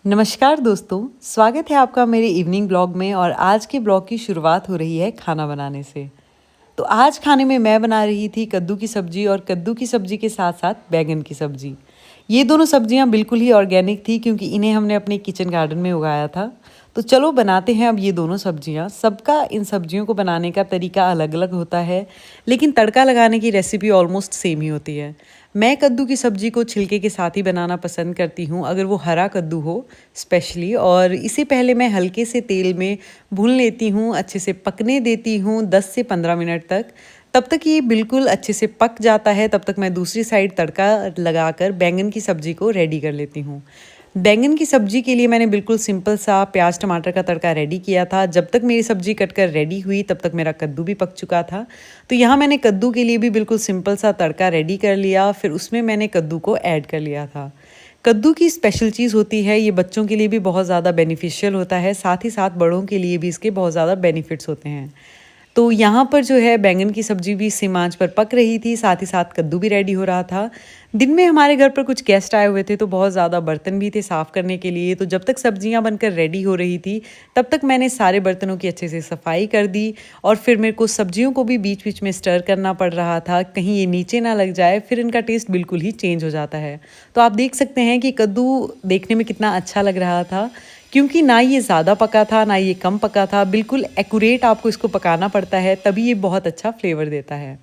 नमस्कार दोस्तों, स्वागत है आपका मेरे इवनिंग ब्लॉग में। और आज के ब्लॉग की शुरुआत हो रही है खाना बनाने से। तो आज खाने में मैं बना रही थी कद्दू की सब्जी, और कद्दू की सब्जी के साथ साथ बैगन की सब्जी। ये दोनों सब्जियां बिल्कुल ही ऑर्गेनिक थी, क्योंकि इन्हें हमने अपने किचन गार्डन में उगाया था। तो चलो बनाते हैं अब ये दोनों सब्जियां। सबका इन सब्जियों को बनाने का तरीका अलग अलग होता है, लेकिन तड़का लगाने की रेसिपी ऑलमोस्ट सेम ही होती है। मैं कद्दू की सब्जी को छिलके के साथ ही बनाना पसंद करती हूँ, अगर वो हरा कद्दू हो स्पेशली। और इसे पहले मैं हल्के से तेल में भून लेती हूँ, अच्छे से पकने देती हूँ 10 से 15 मिनट तक। तब तक ये बिल्कुल अच्छे से पक जाता है, तब तक मैं दूसरी साइड तड़का लगाकर बैंगन की सब्जी को रेडी कर लेती हूँ। बैंगन की सब्जी के लिए मैंने बिल्कुल सिंपल सा प्याज टमाटर का तड़का रेडी किया था। जब तक मेरी सब्जी कटकर रेडी हुई तब तक मेरा कद्दू भी पक चुका था। तो यहाँ मैंने कद्दू के लिए भी बिल्कुल सिंपल सा तड़का रेडी कर लिया, फिर उसमें मैंने कद्दू को ऐड कर लिया था। कद्दू की स्पेशल चीज़ होती है, ये बच्चों के लिए भी बहुत ज़्यादा बेनिफिशियल होता है, साथ ही साथ बड़ों के लिए भी इसके बहुत ज़्यादा बेनिफिट्स होते हैं। तो यहाँ पर जो है बैंगन की सब्जी भी सिम आंच पर पक रही थी, साथ ही साथ कद्दू भी रेडी हो रहा था। दिन में हमारे घर पर कुछ गेस्ट आए हुए थे, तो बहुत ज़्यादा बर्तन भी थे साफ़ करने के लिए। तो जब तक सब्जियाँ बनकर रेडी हो रही थी तब तक मैंने सारे बर्तनों की अच्छे से सफाई कर दी। और फिर मेरे को सब्जियों को भी बीच बीच में स्टर करना पड़ रहा था, कहीं ये नीचे ना लग जाए, फिर इनका टेस्ट बिल्कुल ही चेंज हो जाता है। तो आप देख सकते हैं कि कद्दू देखने में कितना अच्छा लग रहा था, क्योंकि ना ये ज़्यादा पका था ना ये कम पका था। बिल्कुल एक्यूरेट आपको इसको पकाना पड़ता है, तभी ये बहुत अच्छा फ्लेवर देता है।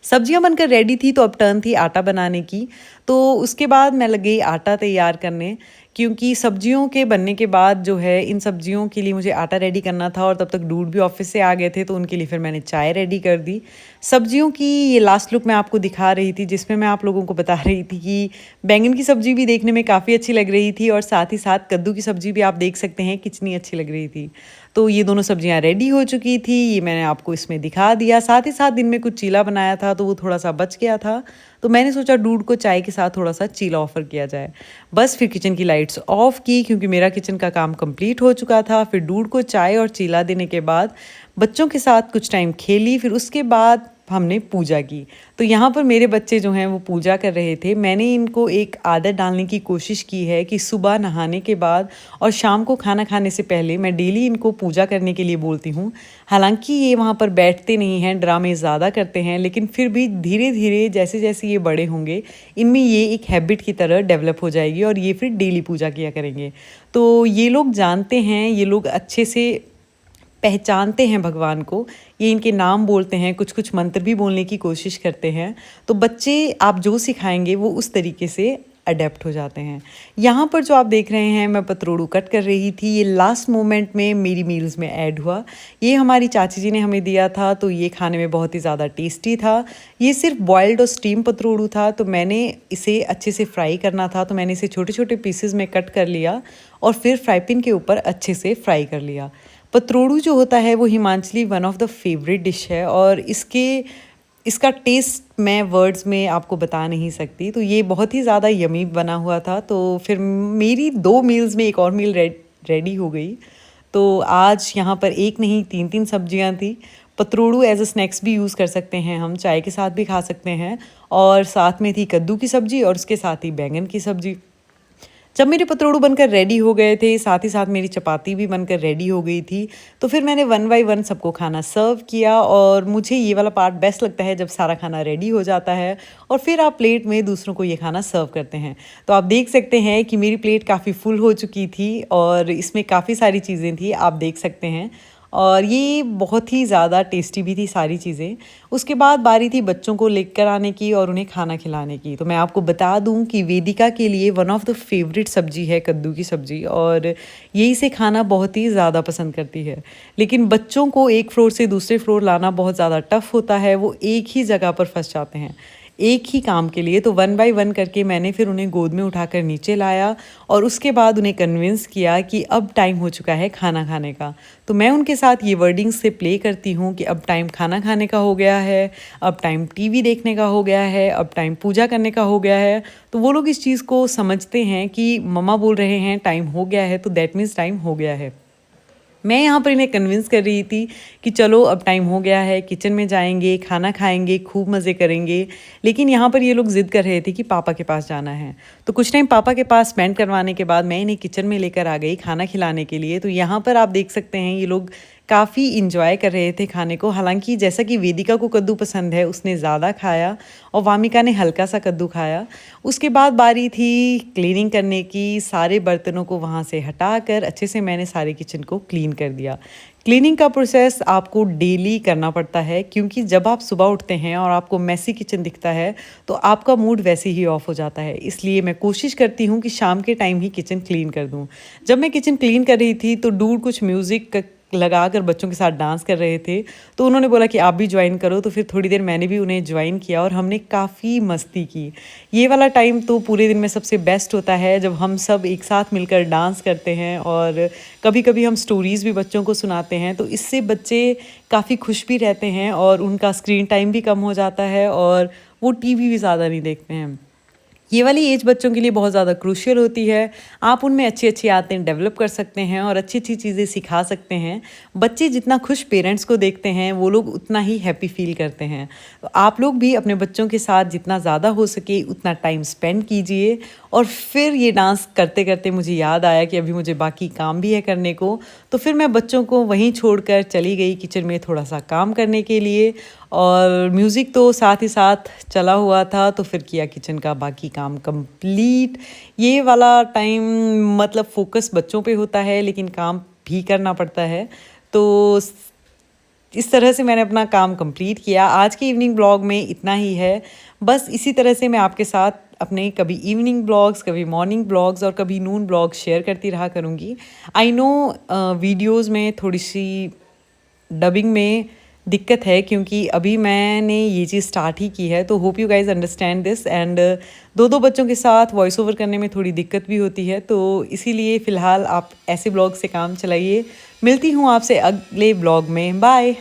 सब्जियां बनकर रेडी थी, तो अब टर्न थी आटा बनाने की। तो उसके बाद मैं लग गई आटा तैयार करने, क्योंकि सब्जियों के बनने के बाद जो है इन सब्जियों के लिए मुझे आटा रेडी करना था। और तब तक डूड भी ऑफिस से आ गए थे, तो उनके लिए फिर मैंने चाय रेडी कर दी। सब्जियों की ये लास्ट लुक मैं आपको दिखा रही थी, जिसमें मैं आप लोगों को बता रही थी कि बैंगन की सब्जी भी देखने में काफ़ी अच्छी लग रही थी, और साथ ही साथ कद्दू की सब्जी भी आप देख सकते हैं कितनी अच्छी लग रही थी। तो ये दोनों सब्जियां रेडी हो चुकी थी, ये मैंने आपको इसमें दिखा दिया। साथ ही साथ दिन में कुछ चीला बनाया था, तो वो थोड़ा सा बच गया था, तो मैंने सोचा डूड को चाय के साथ थोड़ा सा चीला ऑफर किया जाए। बस फिर किचन की लाइट्स ऑफ की, क्योंकि मेरा किचन का काम कंप्लीट हो चुका था। फिर डूड को चाय और चीला देने के बाद बच्चों के साथ कुछ टाइम खेली, फिर उसके बाद हमने पूजा की। तो यहाँ पर मेरे बच्चे जो हैं वो पूजा कर रहे थे। मैंने इनको एक आदत डालने की कोशिश की है कि सुबह नहाने के बाद और शाम को खाना खाने से पहले मैं डेली इनको पूजा करने के लिए बोलती हूँ। हालांकि ये वहाँ पर बैठते नहीं हैं, ड्रामे ज़्यादा करते हैं, लेकिन फिर भी धीरे धीरे जैसे जैसे ये बड़े होंगे इनमें ये एक हैबिट की तरह डेवलप हो जाएगी, और ये फिर डेली पूजा किया करेंगे। तो ये लोग जानते हैं, ये लोग अच्छे से पहचानते हैं भगवान को। ये इनके नाम बोलते हैं, कुछ कुछ मंत्र भी बोलने की कोशिश करते हैं। तो बच्चे आप जो सिखाएंगे वो उस तरीके से अडेप्ट हो जाते हैं। यहाँ पर जो आप देख रहे हैं मैं पतरोड़ू कट कर रही थी, ये लास्ट मोमेंट में मेरी मील्स में ऐड हुआ। ये हमारी चाची जी ने हमें दिया था, तो ये खाने में बहुत ही ज़्यादा टेस्टी था। ये सिर्फ बॉइल्ड और स्टीम पतरोड़ू था, तो मैंने इसे अच्छे से फ्राई करना था, तो मैंने इसे छोटे छोटे पीसेस में कट कर लिया और फिर फ्राई पैन के ऊपर अच्छे से फ्राई कर लिया। पतरोड़ू जो होता है वो Himachali one of the favourite dish है, और इसका टेस्ट मैं वर्ड्स में आपको बता नहीं सकती। तो ये बहुत ही ज़्यादा यमी बना हुआ था। तो फिर मेरी 2 मील्स में एक और मील रेडी हो गई। तो आज यहाँ पर एक नहीं 3-3 सब्जियाँ थी। पतरोड़ू एज अ स्नैक्स भी यूज़ कर सकते हैं, हम चाय के साथ भी खा सकते हैं। और साथ में थी कद्दू की सब्ज़ी, और उसके साथ ही बैंगन की सब्ज़ी। जब मेरे पतरोड़ू बनकर रेडी हो गए थे, साथ ही साथ मेरी चपाती भी बनकर रेडी हो गई थी, तो फिर मैंने वन बाय वन सबको खाना सर्व किया। और मुझे ये वाला पार्ट बेस्ट लगता है, जब सारा खाना रेडी हो जाता है और फिर आप प्लेट में दूसरों को ये खाना सर्व करते हैं। तो आप देख सकते हैं कि मेरी प्लेट काफ़ी फुल हो चुकी थी, और इसमें काफ़ी सारी चीज़ें थी, आप देख सकते हैं। और ये बहुत ही ज़्यादा टेस्टी भी थी सारी चीज़ें। उसके बाद बारी थी बच्चों को लेकर आने की और उन्हें खाना खिलाने की। तो मैं आपको बता दूं कि वेदिका के लिए वन ऑफ द फेवरेट सब्जी है कद्दू की सब्ज़ी, और ये इसे खाना बहुत ही ज़्यादा पसंद करती है। लेकिन बच्चों को एक फ्लोर से दूसरे फ्लोर लाना बहुत ज़्यादा टफ होता है, वो एक ही जगह पर फंस जाते हैं एक ही काम के लिए। तो वन बाय वन करके मैंने फिर उन्हें गोद में उठाकर नीचे लाया, और उसके बाद उन्हें कन्विंस किया कि अब टाइम हो चुका है खाना खाने का। तो मैं उनके साथ ये वर्डिंग्स से प्ले करती हूँ कि अब टाइम खाना खाने का हो गया है, अब टाइम टीवी देखने का हो गया है, अब टाइम पूजा करने का हो गया है। तो वो लोग इस चीज़ को समझते हैं कि मम्मा बोल रहे हैं टाइम हो गया है, तो दैट मीन्स टाइम हो गया है। मैं यहाँ पर इन्हें कन्विंस कर रही थी कि चलो अब टाइम हो गया है, किचन में जाएंगे, खाना खाएंगे, खूब मज़े करेंगे। लेकिन यहाँ पर ये लोग ज़िद कर रहे थे कि पापा के पास जाना है। तो कुछ टाइम पापा के पास स्पेंड करवाने के बाद मैं इन्हें किचन में लेकर आ गई खाना खिलाने के लिए। तो यहाँ पर आप देख सकते हैं ये लोग काफ़ी इंजॉय कर रहे थे खाने को। हालांकि जैसा कि वेदिका को कद्दू पसंद है, उसने ज़्यादा खाया और वामिका ने हल्का सा कद्दू खाया। उसके बाद बारी थी क्लीनिंग करने की। सारे बर्तनों को वहाँ से हटाकर अच्छे से मैंने सारे किचन को क्लीन कर दिया। क्लीनिंग का प्रोसेस आपको डेली करना पड़ता है, क्योंकि जब आप सुबह उठते हैं और आपको मैसी किचन दिखता है तो आपका मूड वैसे ही ऑफ हो जाता है। इसलिए मैं कोशिश करती हूँ कि शाम के टाइम ही किचन क्लीन कर दूँ। जब मैं किचन क्लीन कर रही थी तो डूड कुछ म्यूज़िक लगा कर बच्चों के साथ डांस कर रहे थे। तो उन्होंने बोला कि आप भी ज्वाइन करो। तो फिर थोड़ी देर मैंने भी उन्हें ज्वाइन किया और हमने काफ़ी मस्ती की। ये वाला टाइम तो पूरे दिन में सबसे बेस्ट होता है, जब हम सब एक साथ मिलकर डांस करते हैं और कभी कभी हम स्टोरीज़ भी बच्चों को सुनाते हैं। तो इससे बच्चे काफ़ी खुश भी रहते हैं और उनका स्क्रीन टाइम भी कम हो जाता है और वो टीवी भी ज़्यादा नहीं देखते हैं। ये वाली एज बच्चों के लिए बहुत ज़्यादा क्रूशियल होती है। आप उनमें अच्छी अच्छी आदतें डेवलप कर सकते हैं और अच्छी अच्छी चीज़ें सिखा सकते हैं। बच्चे जितना खुश पेरेंट्स को देखते हैं वो लोग उतना ही हैप्पी फील करते हैं। तो आप लोग भी अपने बच्चों के साथ जितना ज़्यादा हो सके उतना टाइम स्पेंड कीजिए। और फिर ये डांस करते करते मुझे याद आया कि अभी मुझे बाकी काम भी है करने को। तो फिर मैं बच्चों को वहीं छोड़कर चली गई किचन में थोड़ा सा काम करने के लिए। और म्यूज़िक तो साथ ही साथ चला हुआ था, तो फिर किया किचन का बाकी काम कंप्लीट। ये वाला टाइम मतलब फोकस बच्चों पे होता है लेकिन काम भी करना पड़ता है। तो इस तरह से मैंने अपना काम कंप्लीट किया। आज के इवनिंग ब्लॉग में इतना ही है। बस इसी तरह से मैं आपके साथ अपने कभी इवनिंग ब्लॉग्स, कभी मॉर्निंग ब्लॉग्स और कभी नून ब्लॉग्स शेयर करती रहा करूँगी। आई नो वीडियोज़ में थोड़ी सी डबिंग में दिक्कत है, क्योंकि अभी मैंने ये चीज़ स्टार्ट ही की है। तो hope you guys understand this. And दो बच्चों के साथ वॉइस ओवर करने में थोड़ी दिक्कत भी होती है, तो इसीलिए फ़िलहाल आप ऐसे ब्लॉग से काम चलाइए। मिलती हूँ आपसे अगले ब्लॉग में। बाय।